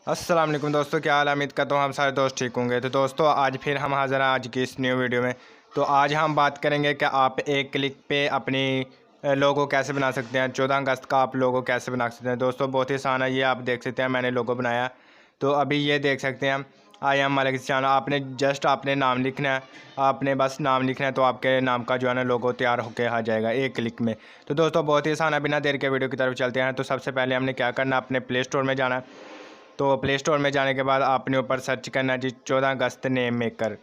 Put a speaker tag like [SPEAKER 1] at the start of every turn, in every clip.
[SPEAKER 1] अस्सलाम वालेकुम दोस्तों, क्या हाल है। उम्मीद करता हूँ हम सारे दोस्त ठीक होंगे। तो दोस्तों आज फिर हम हाज़िर हैं आज की इस न्यू वीडियो में। तो आज हम बात करेंगे कि आप एक क्लिक पे अपनी लोगो कैसे बना सकते हैं। 14 अगस्त का आप लोगो कैसे बना सकते हैं। दोस्तों बहुत ही आसान है, ये आप देख सकते हैं मैंने लोगो बनाया। तो अभी ये देख सकते हैं आई एम मलिक चैनल। आपने आपने नाम लिखना है, आपने बस नाम लिखना है तो आपके नाम का जो है ना लोगो तैयार होकर आ जाएगा एक क्लिक में। तो दोस्तों बहुत ही आसान है, बिना देर के वीडियो की तरफ चलते हैं। तो सबसे पहले हमने क्या करना है, अपने प्ले स्टोर में जाना है। तो प्ले स्टोर में जाने के बाद आपने ऊपर सर्च करना है जी 14 अगस्त नेम मेकर।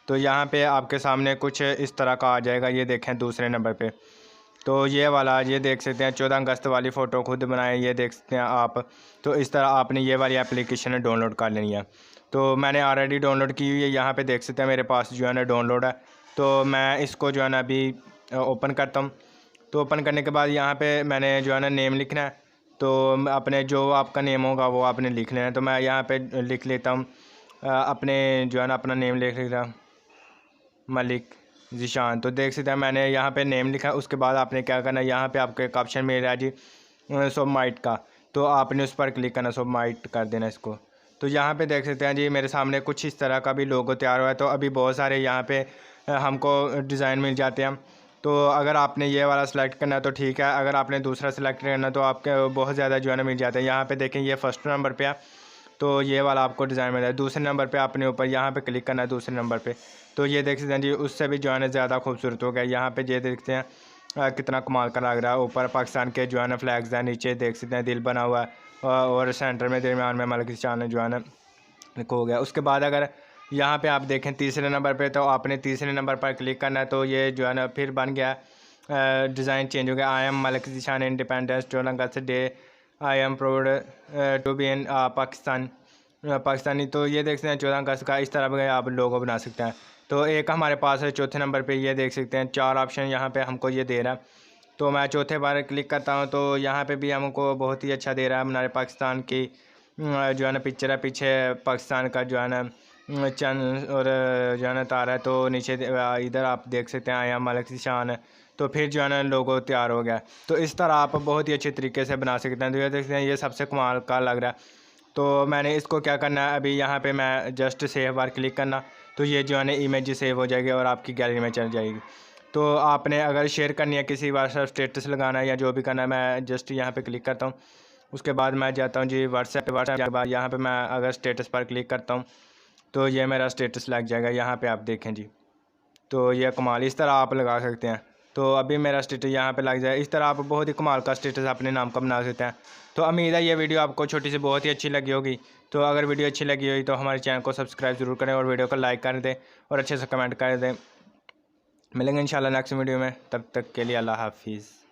[SPEAKER 1] तो यहाँ पे आपके सामने कुछ इस तरह का आ जाएगा, ये देखें दूसरे नंबर पे। तो ये वाला ये देख सकते हैं 14 अगस्त वाली फ़ोटो खुद बनाए, ये देख सकते हैं आप। तो इस तरह आपने ये वाली एप्लीकेशन डाउनलोड कर लेनी है। तो मैंने ऑलरेडी डाउनलोड की हुई है, यहाँ पे देख सकते हैं मेरे पास जो है ना डाउनलोड है। तो मैं इसको जो है ना अभी ओपन करता हूँ। तो ओपन करने के बाद यहाँ पे मैंने जो है ना नेम लिखना है। तो अपने जो आपका नेम होगा वो आपने लिख लेना है। तो मैं यहाँ पे लिख लेता हूँ अपने जो है ना अपना नेम लिख लेता हूँ मलिक ज़ीशान। तो देख सकते हैं मैंने यहाँ पे नेम लिखा। उसके बाद आपने क्या करना है, यहाँ पे आपको एक ऑप्शन मिल रहा है जी सबमाइट का। तो आपने उस पर क्लिक करना, सबमाइट कर देना इसको। तो यहाँ पे देख सकते हैं जी मेरे सामने कुछ इस तरह का भी लोगो तैयार हुआ है। तो अभी बहुत सारे यहाँ पे हमको डिज़ाइन मिल जाते हैं। तो अगर आपने ये वाला सेलेक्ट करना है तो ठीक है, अगर आपने दूसरा सेलेक्ट करना तो आपके बहुत ज़्यादा जो है ना मिल जाता है। यहाँ पे देखें ये फर्स्ट नंबर पे है, तो ये वाला आपको डिज़ाइन मिल रहा है। दूसरे नंबर पे आपने ऊपर यहाँ पे क्लिक करना है दूसरे नंबर पे। तो ये देख सकते हैं जी उससे भी जो है ना ज़्यादा खूबसूरत हो गया। यहाँ पे ये देखते हैं कितना कमाल का लग रहा है। ऊपर पाकिस्तान के जो है ना फ्लैग्स हैं, नीचे देख सकते हैं दिल बना हुआ है और सेंटर में दरमियान में मलिक ज़ीशान जो है ना हो गया। उसके बाद अगर यहाँ पे आप देखें तीसरे नंबर पे, तो आपने तीसरे नंबर पर क्लिक करना है। तो ये जो है ना फिर बन गया डिज़ाइन चेंज हो गया। I am Malik Zeeshan independence 14 August day, I am proud to be in Pakistani. तो ये देख सकते हैं 14 अगस्त का इस तरह का आप लोगो बना सकते हैं। तो एक हमारे पास है चौथे नंबर पे, ये देख सकते हैं 4 ऑप्शन यहाँ पे हमको ये दे रहा है। तो मैं चौथे बार क्लिक करता हूँ तो यहाँ पे भी हमको बहुत ही अच्छा दे रहा है। हमारे पाकिस्तान की जो है ना पिक्चर है, पीछे पाकिस्तान का जो है ना चंद और जो है ना तारा है। तो नीचे इधर आप देख सकते हैं आया मलिक ज़ीशान है। तो फिर जो है ना लोगो तैयार हो गया। तो इस तरह आप बहुत ही अच्छे तरीके से बना सकते हैं। तो ये देखते हैं ये सबसे कमाल का लग रहा है। तो मैंने इसको क्या करना है, अभी यहाँ पे मैं जस्ट सेव बार क्लिक करना। तो ये जो है ना इमेज सेव हो जाएगी और आपकी गैलरी में चल जाएगी। तो आपने अगर शेयर करनी है किसी व्हाट्सएप स्टेटस लगाना है या जो भी करना है, मैं जस्ट यहाँ पे क्लिक करता हूँ। उसके बाद मैं जाता हूँ जी व्हाट्सएप के बाद यहाँ पे मैं अगर स्टेटस पर क्लिक करता हूँ तो ये मेरा स्टेटस लग जाएगा। यहाँ पे आप देखें जी, तो ये कमाल इस तरह आप लगा सकते हैं। तो अभी मेरा स्टेटस यहाँ पे लग जाए। इस तरह आप बहुत ही कमाल का स्टेटस अपने नाम का बना सकते हैं। तो उम्मीद है ये वीडियो आपको छोटी सी बहुत ही अच्छी लगी होगी। तो अगर वीडियो अच्छी लगी हुई तो हमारे चैनल को सब्सक्राइब ज़रूर करें और वीडियो को लाइक कर दें और अच्छे से कमेंट कर दें। मिलेंगे इंशाल्लाह नेक्स्ट वीडियो में, तब तक के लिए अल्लाह हाफिज़।